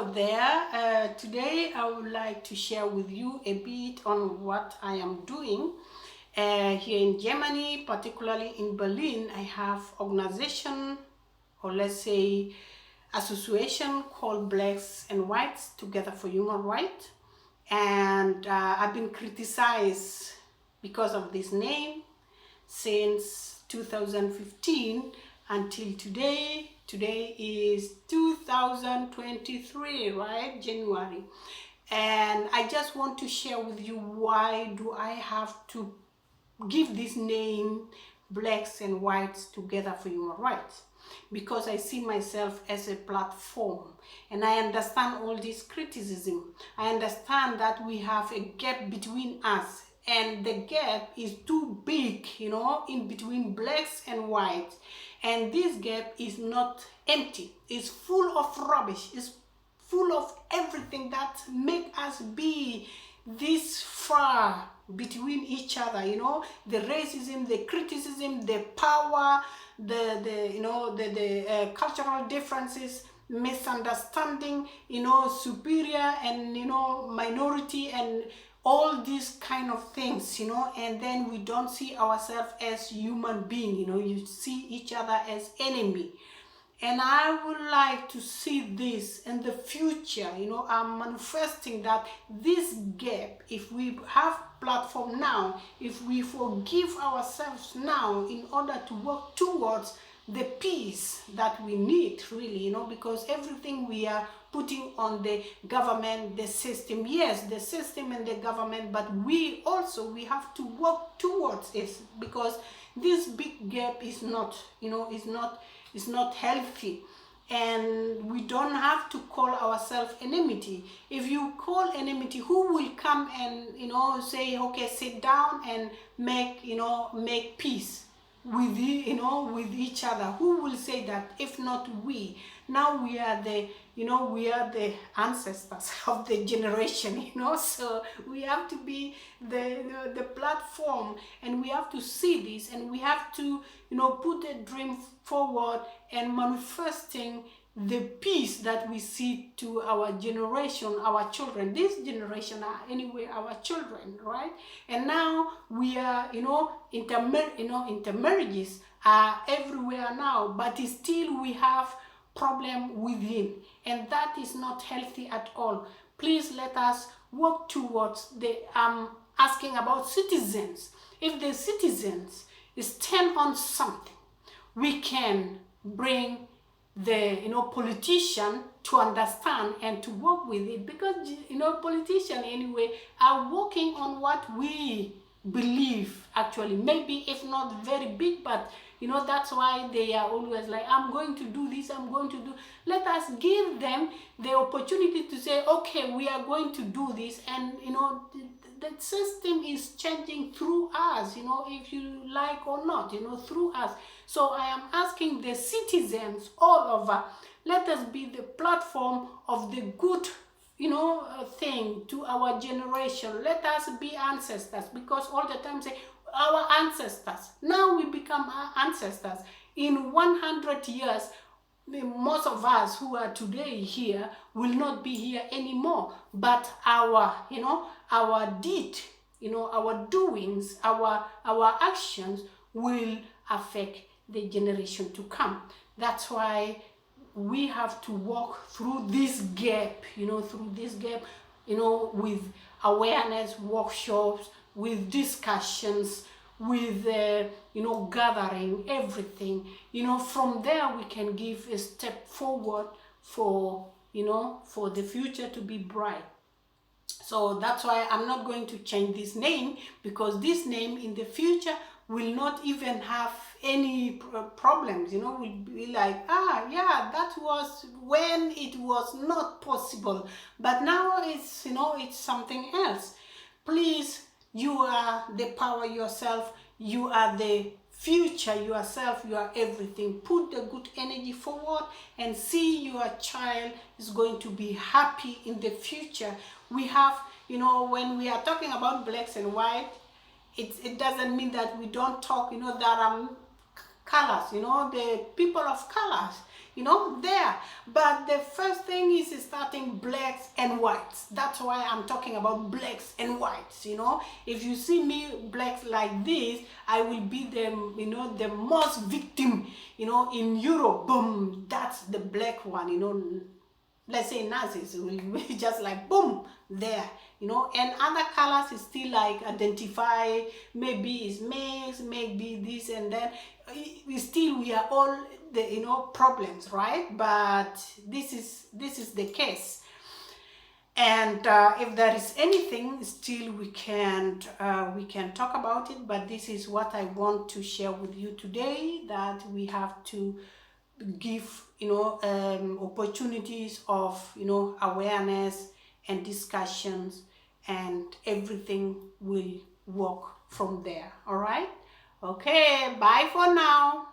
out there. Today I would like to share with you a bit on what I am doing here in Germany, particularly in Berlin. I have organization, or let's say association, called Blacks and Whites Together for Human Rights, and I've been criticized because of this name since 2015 until today. Today is 2023, right? January. And I just want to share with you, why do I have to give this name Blacks and Whites Together for Human Rights? Because I see myself as a platform, and I understand all this criticism. I understand that we have a gap between us, and the gap is too big, in between blacks and whites. And this gap is not empty, it's full of rubbish, it's full of everything that make us be this far between each other, the racism, the criticism, the power, the cultural differences, misunderstanding, superior and minority, and all these kind of things, and then we don't see ourselves as human being, you see each other as enemy. And I would like to see this in the future. I'm manifesting that this gap, if we have platform now, if we forgive ourselves now in order to work towards the peace that we need, really, because everything we are putting on the government, the system, yes, the system and the government, but we have to work towards it, because this big gap is not, is not healthy. And we don't have to call ourselves enmity. If you call enmity, who will come and say, okay, sit down and make peace with with each other? Who will say that if not we? Now we are the ancestors of the generation, so we have to be the platform, and we have to see this, and we have to put a dream forward and manifesting the peace that we see to our generation, our children. This generation are anyway our children, right? And now we are, intermarriages are everywhere now, but still we have problem within, and that is not healthy at all. Please let us work towards the asking about citizens. If the citizens stand on something, we can bring the politician to understand and to work with it, because politicians anyway are working on what we believe, actually, maybe if not very big, but that's why they are always like, I'm going to do this, I'm going to do. Let us give them the opportunity to say, okay, we are going to do this, and the system is changing through us, if you like or not, through us. So I am asking the citizens all over, let us be the platform of the good thing to our generation. Let us be ancestors, because all the time say our ancestors. Now we become our ancestors. In 100 years, most of us who are today here will not be here anymore, but our deed, our doings, our actions will affect the generation to come. That's why we have to walk through this gap, with awareness workshops, with discussions, with gathering everything. From there we can give a step forward for the future to be bright. So that's why I'm not going to change this name, because this name in the future will not even have any problems. We'll be like, yeah, that was when it was not possible, but now it's it's something else. Please, you are the power yourself, you are the future yourself, you are everything. Put the good energy forward and see your child is going to be happy in the future. We have, when we are talking about blacks and white, it doesn't mean that we don't talk, there are colors, the people of colors. you know, there. But the first thing is starting blacks and whites. That's why I'm talking about blacks and whites, you know. If you see me blacks like this, I will be the, you know, the most victim, you know, in Europe. Boom, that's the black one, you know. Let's say Nazis will be just like boom there, you know. And other colors is still like identify, maybe it's mixed, maybe this and that. We are all the, you know, problems, right? But this is the case. And if there is anything, still we can talk about it. But this is what I want to share with you today, that we have to give, you know, opportunities of, you know, awareness and discussions, and everything will work from there. All right, okay, bye for now.